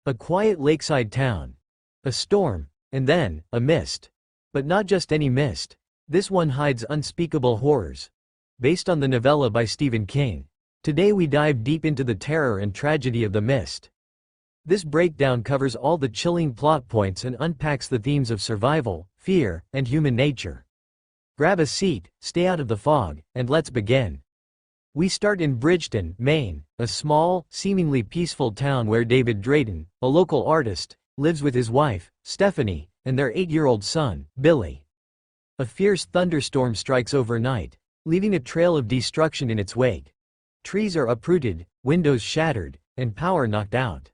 A quiet lakeside town. A storm, and then, a mist. But not just any mist. This one hides unspeakable horrors. Based on the novella by Stephen King. Today we dive deep into the terror and tragedy of The Mist. This breakdown covers all the chilling plot points and unpacks the themes of survival, fear, and human nature. Grab a seat, stay out of the fog, and let's begin. We start in Bridgton, Maine, a small, seemingly peaceful town where David Drayton, a local artist, lives with his wife, Stephanie, and their 8-year-old son, Billy. A fierce thunderstorm strikes overnight, leaving a trail of destruction in its wake. Trees are uprooted, windows shattered, and power knocked out.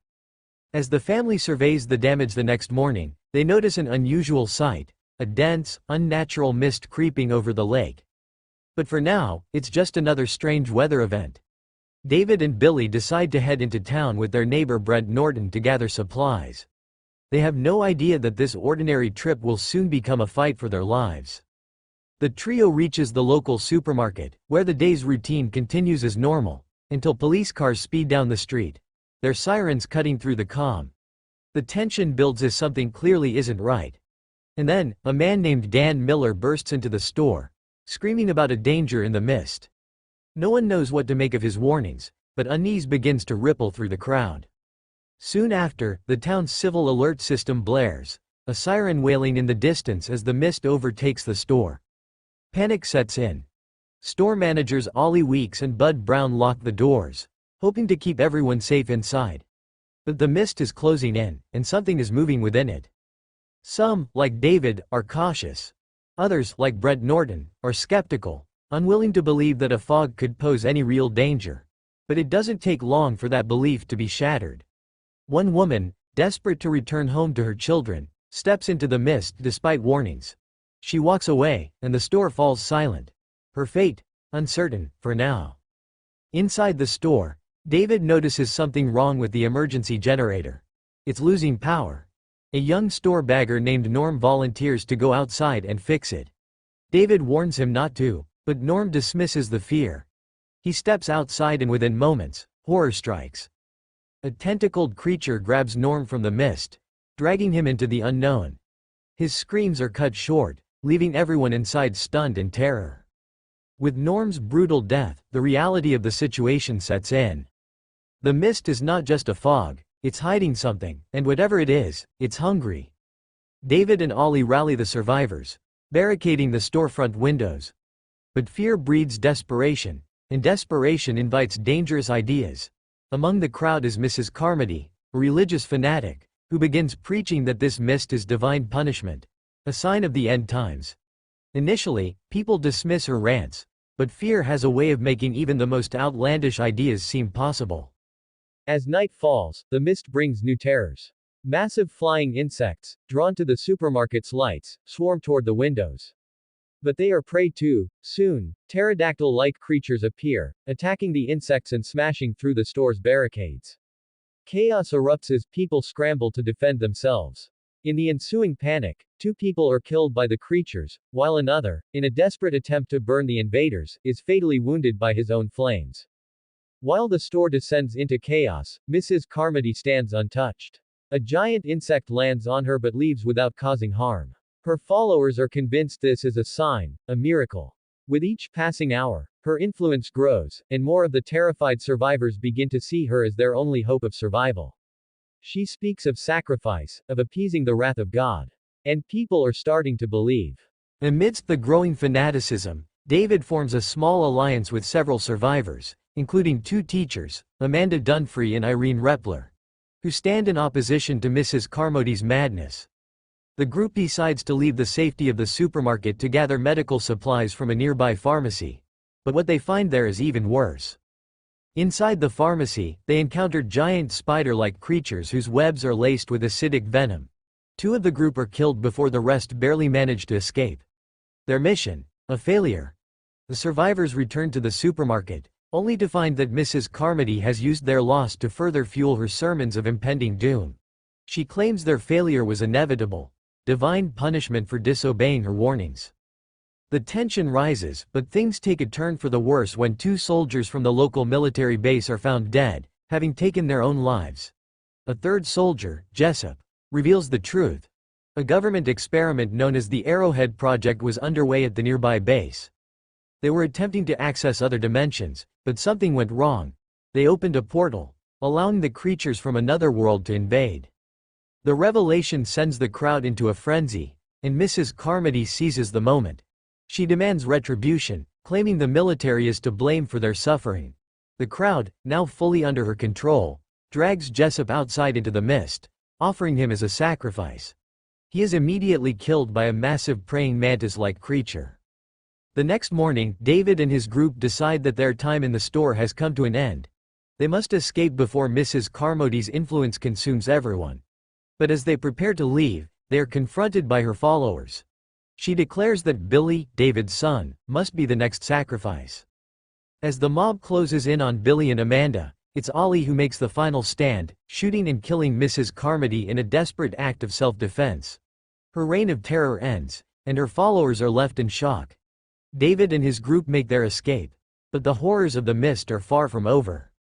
As the family surveys the damage the next morning, they notice an unusual sight, a dense, unnatural mist creeping over the lake. But for now, it's just another strange weather event. David and Billy decide to head into town with their neighbor Brent Norton to gather supplies. They have no idea that this ordinary trip will soon become a fight for their lives. The trio reaches the local supermarket, where the day's routine continues as normal, until police cars speed down the street, their sirens cutting through the calm. The tension builds as something clearly isn't right. And then, a man named Dan Miller bursts into the store, screaming about a danger in the mist. No one knows what to make of his warnings, but unease begins to ripple through the crowd. Soon after, the town's civil alert system blares, a siren wailing in the distance as the mist overtakes the store. Panic sets in. Store managers Ollie Weeks and Bud Brown lock the doors, hoping to keep everyone safe inside. But the mist is closing in, and something is moving within it. Some, like David, are cautious. Others, like Brent Norton, are skeptical, unwilling to believe that a fog could pose any real danger. But it doesn't take long for that belief to be shattered. One woman, desperate to return home to her children, steps into the mist despite warnings. She walks away, and the store falls silent. Her fate, uncertain, for now. Inside the store, David notices something wrong with the emergency generator. It's losing power. A young store bagger named Norm volunteers to go outside and fix it. David warns him not to, but Norm dismisses the fear. He steps outside and within moments, horror strikes. A tentacled creature grabs Norm from the mist, dragging him into the unknown. His screams are cut short, leaving everyone inside stunned in terror. With Norm's brutal death, the reality of the situation sets in. The mist is not just a fog, it's hiding something, and whatever it is, it's hungry. David and Ollie rally the survivors, barricading the storefront windows. But fear breeds desperation, and desperation invites dangerous ideas. Among the crowd is Mrs. Carmody, a religious fanatic, who begins preaching that this mist is divine punishment, a sign of the end times. Initially, people dismiss her rants, but fear has a way of making even the most outlandish ideas seem possible. As night falls, the mist brings new terrors. Massive flying insects, drawn to the supermarket's lights, swarm toward the windows. But they are prey too. Soon, pterodactyl-like creatures appear, attacking the insects and smashing through the store's barricades. Chaos erupts as people scramble to defend themselves. In the ensuing panic, 2 people are killed by the creatures, while another, in a desperate attempt to burn the invaders, is fatally wounded by his own flames. While the store descends into chaos, Mrs. Carmody stands untouched. A giant insect lands on her but leaves without causing harm. Her followers are convinced this is a sign, a miracle. With each passing hour, her influence grows, and more of the terrified survivors begin to see her as their only hope of survival. She speaks of sacrifice, of appeasing the wrath of God. And people are starting to believe. Amidst the growing fanaticism, David forms a small alliance with several survivors, including 2 teachers, Amanda Dunphy and Irene Repler, who stand in opposition to Mrs. Carmody's madness. The group decides to leave the safety of the supermarket to gather medical supplies from a nearby pharmacy. But what they find there is even worse. Inside the pharmacy, they encounter giant spider-like creatures whose webs are laced with acidic venom. 2 of the group are killed before the rest barely manage to escape. Their mission, a failure. The survivors return to the supermarket, only to find that Mrs. Carmody has used their loss to further fuel her sermons of impending doom. She claims their failure was inevitable, divine punishment for disobeying her warnings. The tension rises, but things take a turn for the worse when 2 soldiers from the local military base are found dead, having taken their own lives. A third soldier, Jessup, reveals the truth. A government experiment known as the Arrowhead Project was underway at the nearby base. They were attempting to access other dimensions, but something went wrong. They opened a portal, allowing the creatures from another world to invade. The revelation sends the crowd into a frenzy, and Mrs. Carmody seizes the moment. She demands retribution, claiming the military is to blame for their suffering. The crowd, now fully under her control, drags Jessup outside into the mist, offering him as a sacrifice. He is immediately killed by a massive praying mantis-like creature. The next morning, David and his group decide that their time in the store has come to an end. They must escape before Mrs. Carmody's influence consumes everyone. But as they prepare to leave, they are confronted by her followers. She declares that Billy, David's son, must be the next sacrifice. As the mob closes in on Billy and Amanda, it's Ollie who makes the final stand, shooting and killing Mrs. Carmody in a desperate act of self-defense. Her reign of terror ends, and her followers are left in shock. David and his group make their escape, but the horrors of the mist are far from over.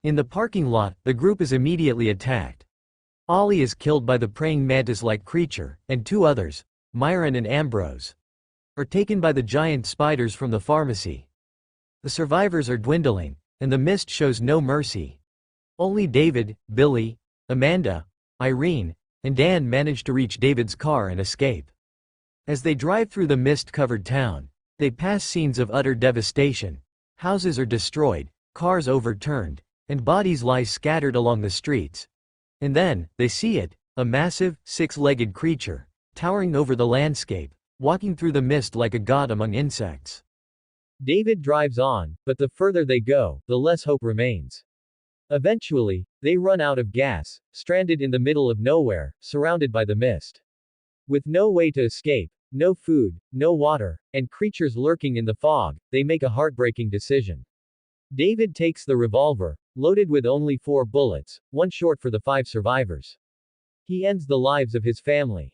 In the parking lot, the group is immediately attacked. Ollie is killed by the praying mantis-like creature, and two others, Myron and Ambrose, are taken by the giant spiders from the pharmacy. The survivors are dwindling, and the mist shows no mercy. Only David, Billy, Amanda, Irene, and Dan manage to reach David's car and escape. As they drive through the mist-covered town, they pass scenes of utter devastation. Houses are destroyed, cars overturned, and bodies lie scattered along the streets. And then, they see it, a massive, six-legged creature, towering over the landscape, walking through the mist like a god among insects. David drives on, but the further they go, the less hope remains. Eventually, they run out of gas, stranded in the middle of nowhere, surrounded by the mist. With no way to escape, no food, no water, and creatures lurking in the fog, they make a heartbreaking decision. David takes the revolver, loaded with only 4 bullets, one short for the 5 survivors. He ends the lives of his family.